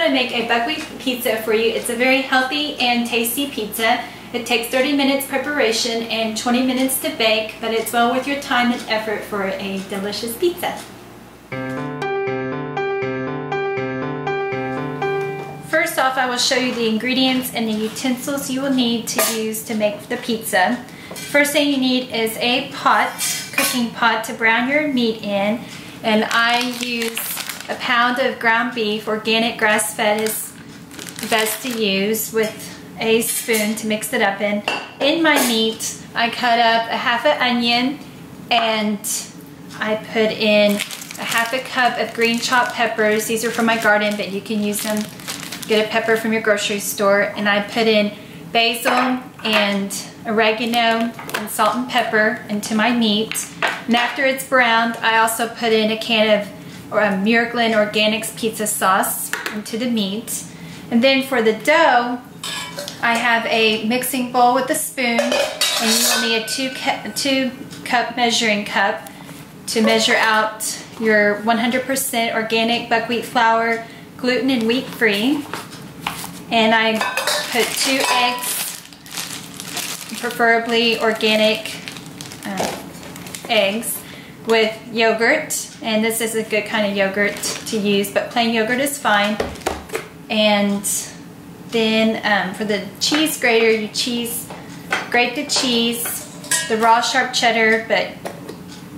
to make a buckwheat pizza for you. It's a very healthy and tasty pizza. It takes 30 minutes preparation and 20 minutes to bake, but it's well worth your time and effort for a delicious pizza. First off, I will show you the ingredients and the utensils you will need to use to make the pizza. First thing you need is a pot, cooking pot to brown your meat in, and I use a pound of ground beef. Organic grass-fed is the best to use, with a spoon to mix it up in. In my meat, I cut up a half an onion, and I put in a half a cup of green chopped peppers. These are from my garden, but you can use them, get a pepper from your grocery store. And I put in basil and oregano and salt and pepper into my meat. And after it's browned, I also put in a can of Miraglin Organics pizza sauce into the meat. And then for the dough, I have a mixing bowl with a spoon, and you will need a 2 cup measuring cup to measure out your 100% organic buckwheat flour, gluten and wheat free. And I put 2 eggs, preferably organic eggs, with yogurt, and this is a good kind of yogurt to use, but plain yogurt is fine. And then for the cheese grater, you grate the cheese, the raw sharp cheddar, but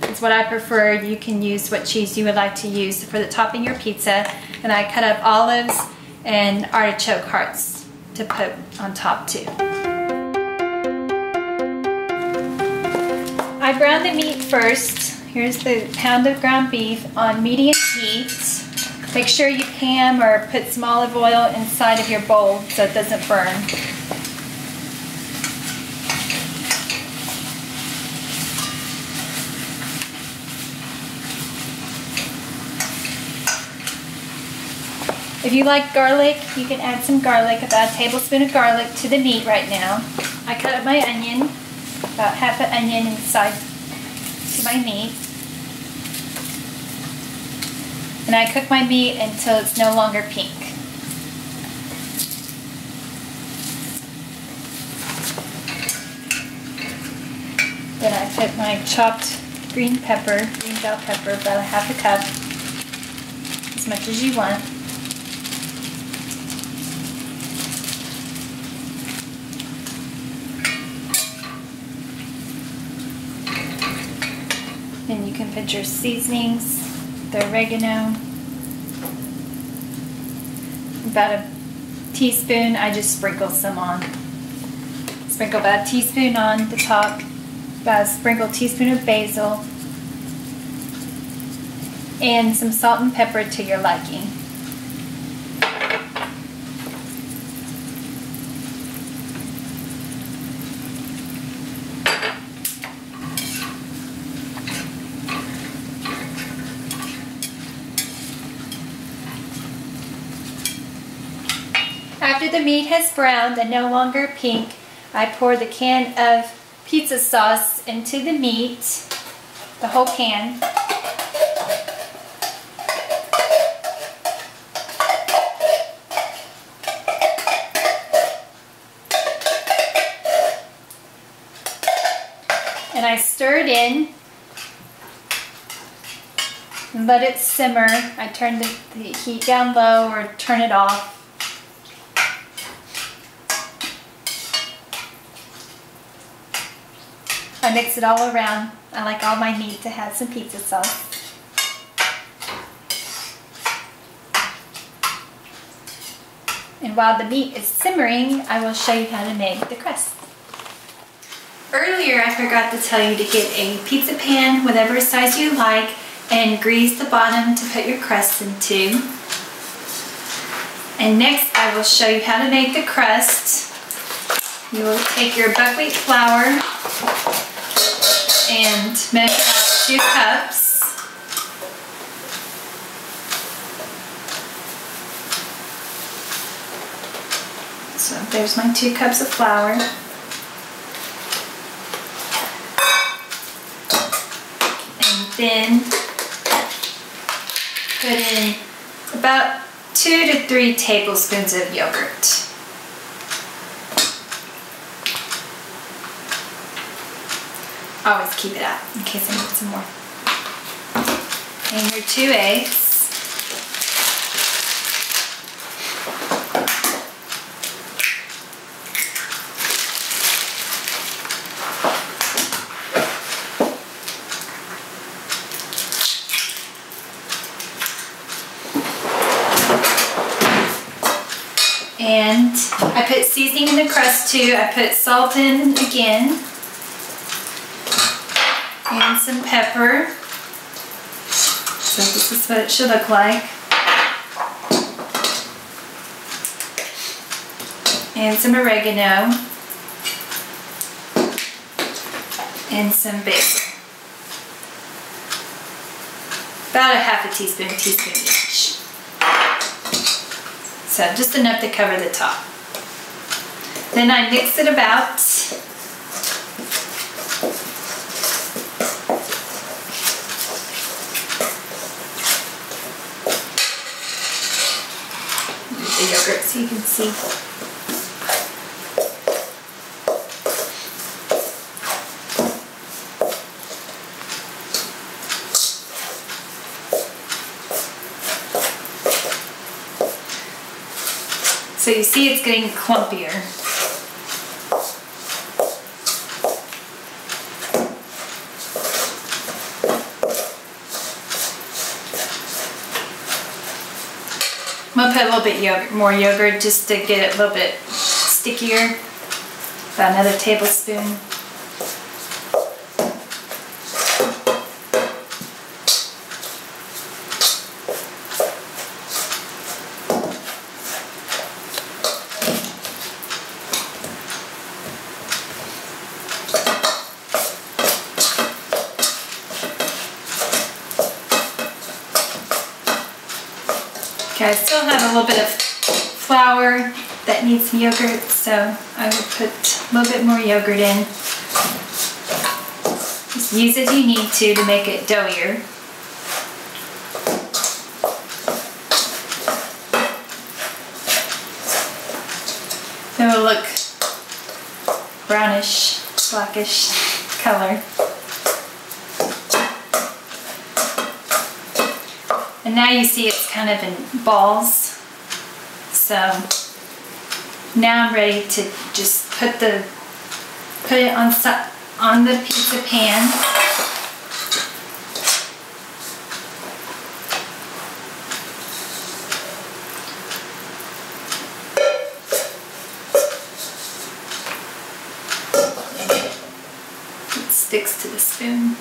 it's what I prefer. You can use what cheese you would like to use for the topping your pizza. And I cut up olives and artichoke hearts to put on top too. I brown the meat first. Here's the pound of ground beef on medium heat. Make sure you pan or put some olive oil inside of your bowl so it doesn't burn. If you like garlic, you can add some garlic, about a tablespoon of garlic to the meat right now. I cut up my onion, about half an onion inside to my meat. And I cook my meat until it's no longer pink. Then I put my chopped green bell pepper, about a half a cup, as much as you want. Then you can put your seasonings, the oregano, about a teaspoon. I just sprinkle some on. Sprinkle about a teaspoon on the top, about a teaspoon of basil, and some salt and pepper to your liking. After the meat has browned and no longer pink, I pour the can of pizza sauce into the meat, the whole can. And I stir it in and let it simmer. I turn the heat down low or turn it off. I mix it all around. I like all my meat to have some pizza sauce. And while the meat is simmering, I will show you how to make the crust. Earlier I forgot to tell you to get a pizza pan, whatever size you like, and grease the bottom to put your crust into. And next I will show you how to make the crust. You will take your buckwheat flour and measure out 2 cups. So there's my 2 cups of flour. And then put in about 2 to 3 tablespoons of yogurt. Always keep it out in case I need some more. And your 2 eggs. And I put seasoning in the crust too. I put salt in again. And some pepper. So this is what it should look like. And some oregano. And some basil. About a half a teaspoon each. So just enough to cover the top. Then I mix it about. The yogurt so you can see. So you see it's getting clumpier. I'm gonna put a little bit more yogurt just to get it a little bit stickier. About another tablespoon. Okay, I still have a little bit of flour that needs some yogurt, so I will put a little bit more yogurt in. Just use as you need to make it doughier. It will look brownish, blackish color. And now you see it's kind of in balls. So now I'm ready to just put it on the pizza pan. It sticks to the spoon.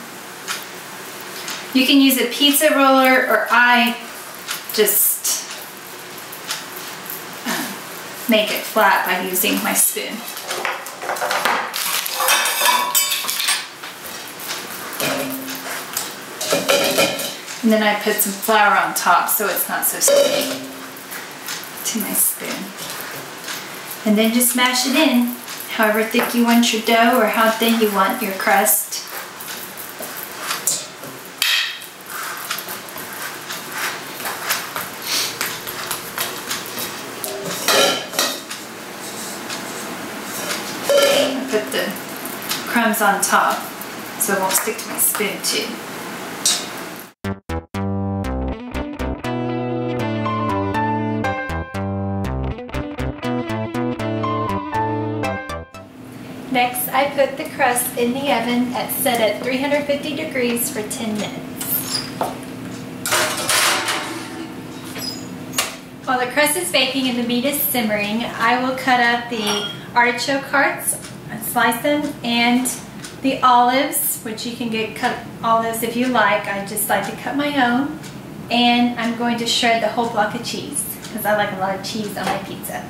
You can use a pizza roller, or I just make it flat by using my spoon. And then I put some flour on top so it's not so sticky to my spoon. And then just mash it in, however thick you want your dough or how thin you want your crust. Put the crumbs on top so it won't stick to my spoon too. Next, I put the crust in the oven set at 350 degrees for 10 minutes. While the crust is baking and the meat is simmering, I will cut up the artichoke hearts, slice them, and the olives, which you can get cut olives if you like. I just like to cut my own. And I'm going to shred the whole block of cheese because I like a lot of cheese on my pizza.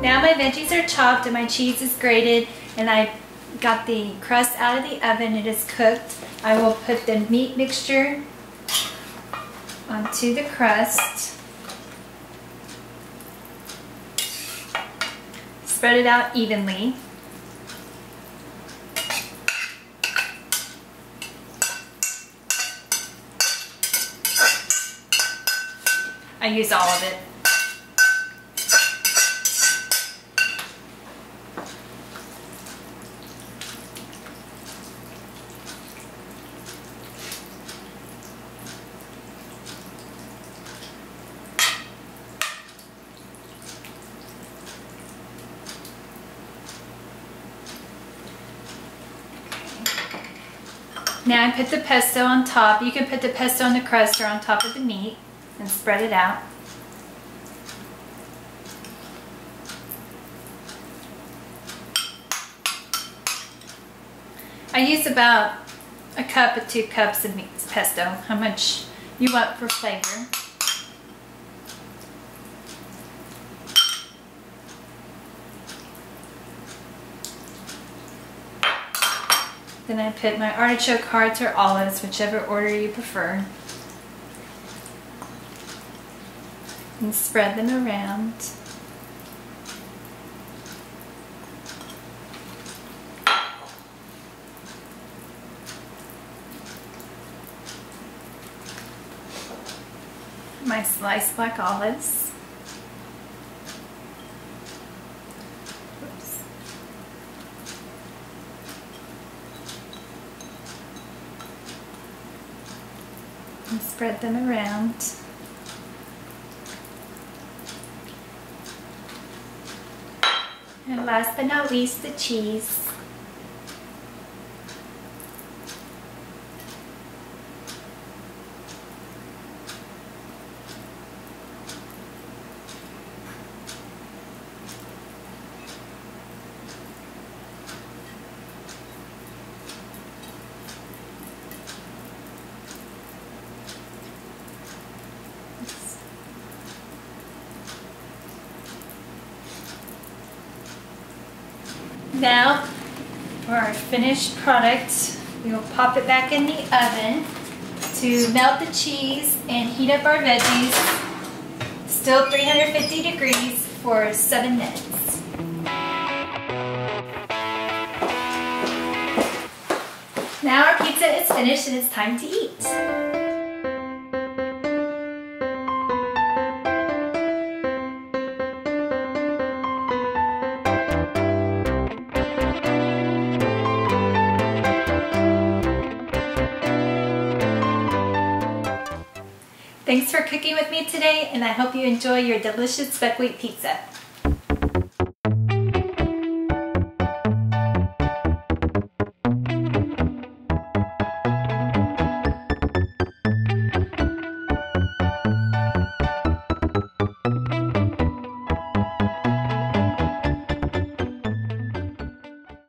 Now my veggies are chopped and my cheese is grated, and I got the crust out of the oven. It is cooked. I will put the meat mixture onto the crust. spread it out evenly. I use all of it. Now I put the pesto on top. You can put the pesto on the crust or on top of the meat and spread it out. I use about a cup or 2 cups of meat pesto, how much you want for flavor. Then I put my artichoke hearts or olives, whichever order you prefer, and spread them around. My sliced black olives. Oops. And spread them around. And last but not least, the cheese. Now, for our finished product, we will pop it back in the oven to melt the cheese and heat up our veggies, still 350 degrees for 7 minutes. Now our pizza is finished and it's time to eat. Thanks for cooking with me today, and I hope you enjoy your delicious buckwheat pizza.